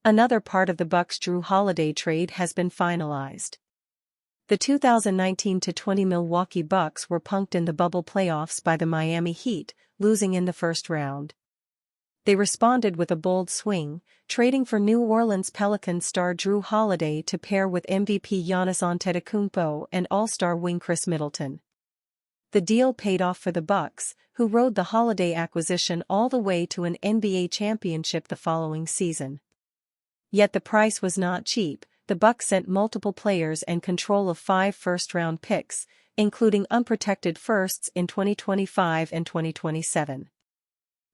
Another part of the Bucks' Jrue Holiday trade has been finalized. The 2019-20 Milwaukee Bucks were punked in the bubble playoffs by the Miami Heat, losing in the first round. They responded with a bold swing, trading for New Orleans Pelicans star Jrue Holiday to pair with MVP Giannis Antetokounmpo and All-Star wing Chris Middleton. The deal paid off for the Bucks, who rode the Holiday acquisition all the way to an NBA championship the following season. Yet the price was not cheap. The Bucks sent multiple players and control of 5 first-round picks, including unprotected firsts in 2025 and 2027.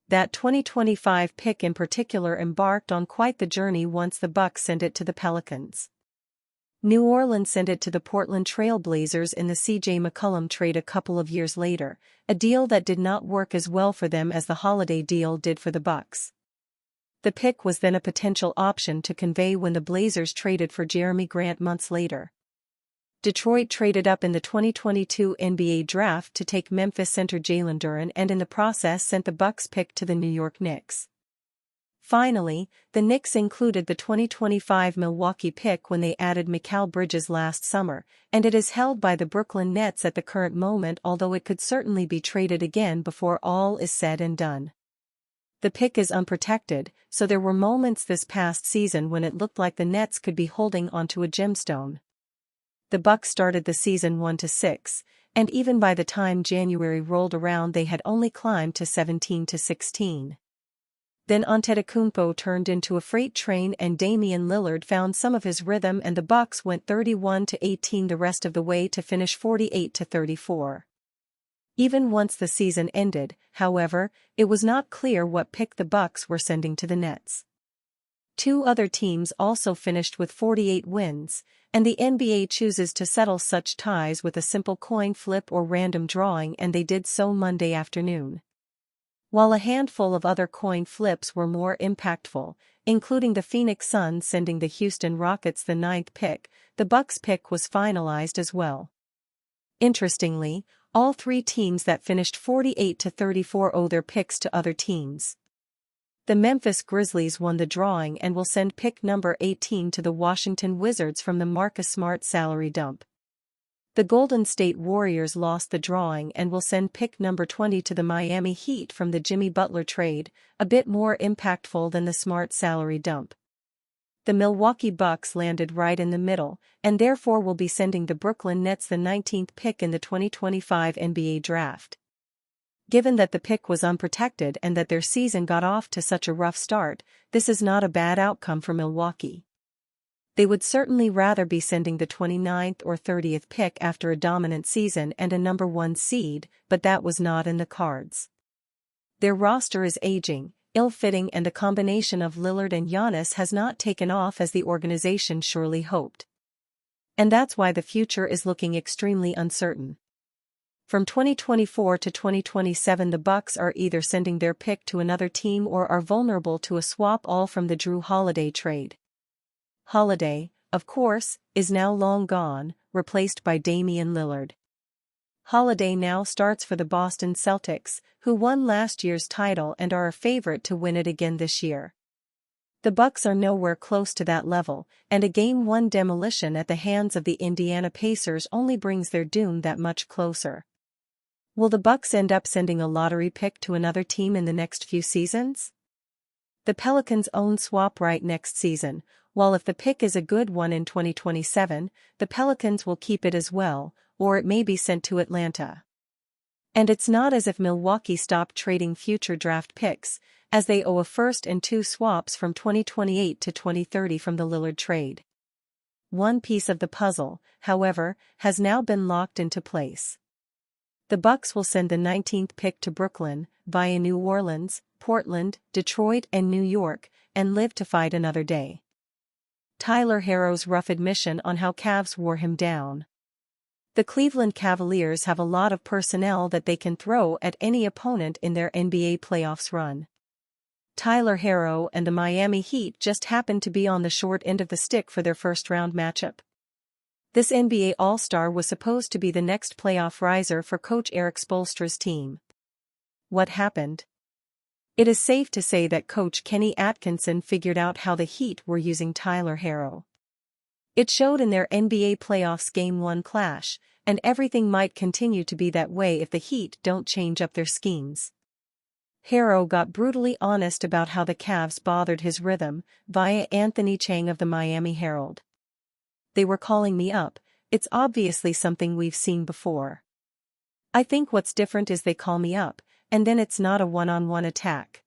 That 2025 pick in particular embarked on quite the journey once the Bucks sent it to the Pelicans. New Orleans sent it to the Portland Trail Blazers in the C.J. McCollum trade a couple of years later, a deal that did not work as well for them as the Holiday deal did for the Bucks. The pick was then a potential option to convey when the Blazers traded for Jeremy Grant months later. Detroit traded up in the 2022 NBA draft to take Memphis center Jalen Duren and in the process sent the Bucks pick to the New York Knicks. Finally, the Knicks included the 2025 Milwaukee pick when they added Mikal Bridges last summer, and it is held by the Brooklyn Nets at the current moment, although it could certainly be traded again before all is said and done. The pick is unprotected, so there were moments this past season when it looked like the Nets could be holding onto a gemstone. The Bucks started the season 1-6, and even by the time January rolled around they had only climbed to 17-16. Then Antetokounmpo turned into a freight train and Damian Lillard found some of his rhythm and the Bucks went 31-18 the rest of the way to finish 48-34. Even once the season ended, however, it was not clear what pick the Bucks were sending to the Nets. 2 other teams also finished with 48 wins, and the NBA chooses to settle such ties with a simple coin flip or random drawing, and they did so Monday afternoon. While a handful of other coin flips were more impactful, including the Phoenix Suns sending the Houston Rockets the 9th pick, the Bucks' pick was finalized as well. Interestingly, all 3 teams that finished 48-34 owe their picks to other teams. The Memphis Grizzlies won the drawing and will send pick number 18 to the Washington Wizards from the Marcus Smart salary dump. The Golden State Warriors lost the drawing and will send pick number 20 to the Miami Heat from the Jimmy Butler trade, a bit more impactful than the Smart salary dump. The Milwaukee Bucks landed right in the middle, and therefore will be sending the Brooklyn Nets the 19th pick in the 2025 NBA draft. Given that the pick was unprotected and that their season got off to such a rough start, this is not a bad outcome for Milwaukee. They would certainly rather be sending the 29th or 30th pick after a dominant season and a number 1 seed, but that was not in the cards. Their roster is aging, ill-fitting, and the combination of Lillard and Giannis has not taken off as the organization surely hoped. And that's why the future is looking extremely uncertain. From 2024 to 2027 the Bucks are either sending their pick to another team or are vulnerable to a swap, all from the Jrue Holiday trade. Holiday, of course, is now long gone, replaced by Damian Lillard. Holiday now starts for the Boston Celtics, who won last year's title and are a favorite to win it again this year. The Bucks are nowhere close to that level, and a Game 1 demolition at the hands of the Indiana Pacers only brings their doom that much closer. Will the Bucks end up sending a lottery pick to another team in the next few seasons? The Pelicans own swap right next season, while if the pick is a good one in 2027, the Pelicans will keep it as well, or it may be sent to Atlanta. And it's not as if Milwaukee stopped trading future draft picks, as they owe a first and 2 swaps from 2028 to 2030 from the Lillard trade. One piece of the puzzle, however, has now been locked into place. The Bucks will send the 19th pick to Brooklyn, via New Orleans, Portland, Detroit and New York, and live to fight another day. Tyler Herro's rough admission on how Cavs wore him down. The Cleveland Cavaliers have a lot of personnel that they can throw at any opponent in their NBA playoffs run. Tyler Herro and the Miami Heat just happened to be on the short end of the stick for their first-round matchup. This NBA All-Star was supposed to be the next playoff riser for coach Eric Spoelstra's team. What happened? It is safe to say that coach Kenny Atkinson figured out how the Heat were using Tyler Herro. It showed in their NBA playoffs Game 1 clash, and everything might continue to be that way if the Heat don't change up their schemes. Herro got brutally honest about how the Cavs bothered his rhythm, via Anthony Chang of the Miami Herald. "They were calling me up, it's obviously something we've seen before. I think what's different is they call me up, and then it's not a one-on-one attack.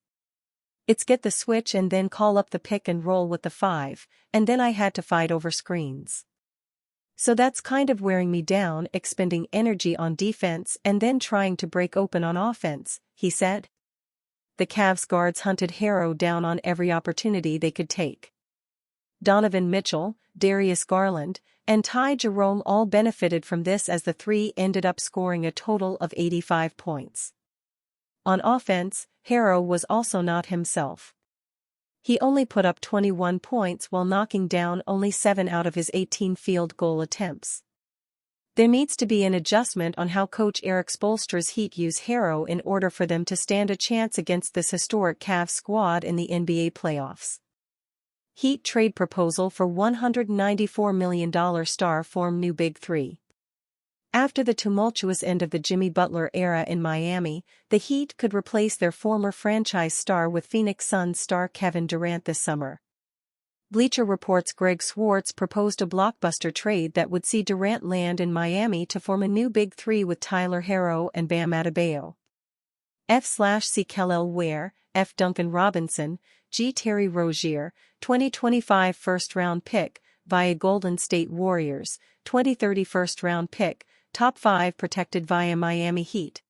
It's get the switch and then call up the pick and roll with the 5, and then I had to fight over screens. So that's kind of wearing me down, expending energy on defense and then trying to break open on offense," he said. The Cavs guards hunted Herro down on every opportunity they could take. Donovan Mitchell, Darius Garland, and Ty Jerome all benefited from this as the three ended up scoring a total of 85 points. On offense, Herro was also not himself. He only put up 21 points while knocking down only 7 out of his 18 field goal attempts. There needs to be an adjustment on how coach Erik Spoelstra's Heat use Herro in order for them to stand a chance against this historic Cavs squad in the NBA playoffs. Heat trade proposal for $194 million star form new Big Three. After the tumultuous end of the Jimmy Butler era in Miami, the Heat could replace their former franchise star with Phoenix Suns star Kevin Durant this summer. Bleacher Report's Greg Swartz proposed a blockbuster trade that would see Durant land in Miami to form a new Big Three with Tyler Herro and Bam Adebayo. F/C Kel'el Ware, F. Duncan Robinson, G. Terry Rozier, 2025 first-round pick, via Golden State Warriors, 2030 first-round pick, top 5 protected via Miami Heat.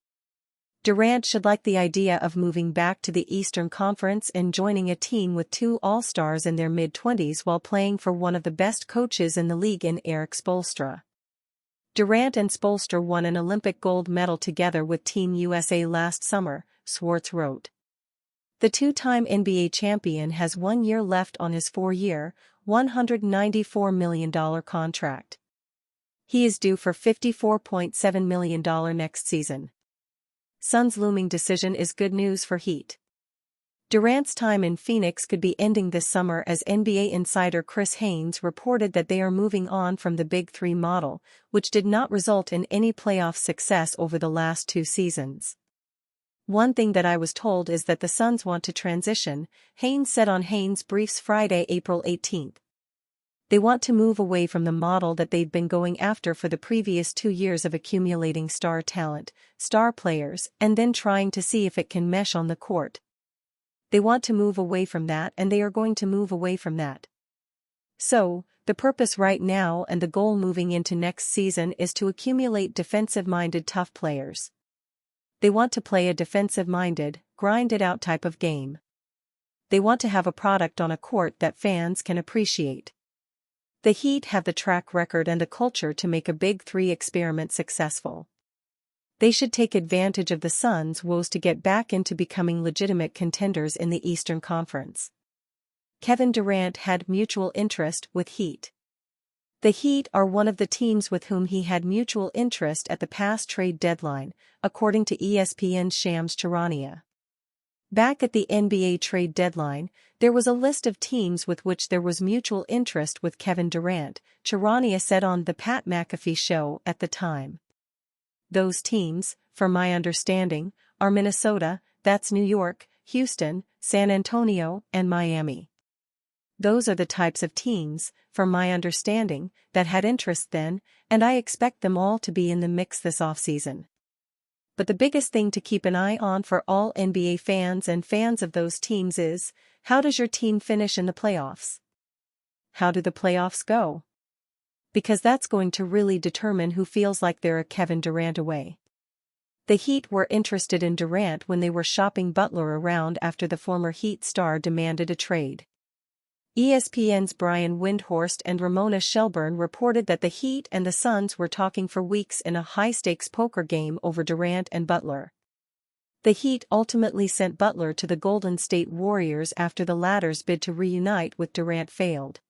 Durant should like the idea of moving back to the Eastern Conference and joining a team with 2 All-Stars in their mid-20s while playing for one of the best coaches in the league in Erik Spoelstra. Durant and Spoelstra won an Olympic gold medal together with Team USA last summer, Swartz wrote. The 2-time NBA champion has 1 year left on his 4-year, $194 million contract. He is due for $54.7 million next season. Suns' looming decision is good news for Heat. Durant's time in Phoenix could be ending this summer as NBA insider Chris Haynes reported that they are moving on from the Big Three model, which did not result in any playoff success over the last 2 seasons. "One thing that I was told is that the Suns want to transition," Haynes said on Haynes Briefs Friday, April 18. "They want to move away from the model that they've been going after for the previous 2 years of accumulating star talent, star players, and then trying to see if it can mesh on the court. They want to move away from that, and they are going to move away from that. So, the purpose right now and the goal moving into next season is to accumulate defensive-minded tough players. They want to play a defensive-minded, grind-it-out type of game. They want to have a product on a court that fans can appreciate. The Heat have the track record and the culture to make a Big Three experiment successful. They should take advantage of the Suns' woes to get back into becoming legitimate contenders in the Eastern Conference." Kevin Durant had mutual interest with Heat. The Heat are one of the teams with whom he had mutual interest at the past trade deadline, according to ESPN's Shams Charania. Back at the NBA trade deadline, there was a list of teams with which there was mutual interest with Kevin Durant, Charania said on The Pat McAfee Show at the time. "Those teams, from my understanding, are Minnesota, that's New York, Houston, San Antonio, and Miami. Those are the types of teams, from my understanding, that had interest then, and I expect them all to be in the mix this offseason. But the biggest thing to keep an eye on for all NBA fans and fans of those teams is, how does your team finish in the playoffs? How do the playoffs go? Because that's going to really determine who feels like they're a Kevin Durant away." The Heat were interested in Durant when they were shopping Butler around after the former Heat star demanded a trade. ESPN's Brian Windhorst and Ramona Shelburne reported that the Heat and the Suns were talking for weeks in a high-stakes poker game over Durant and Butler. The Heat ultimately sent Butler to the Golden State Warriors after the latter's bid to reunite with Durant failed.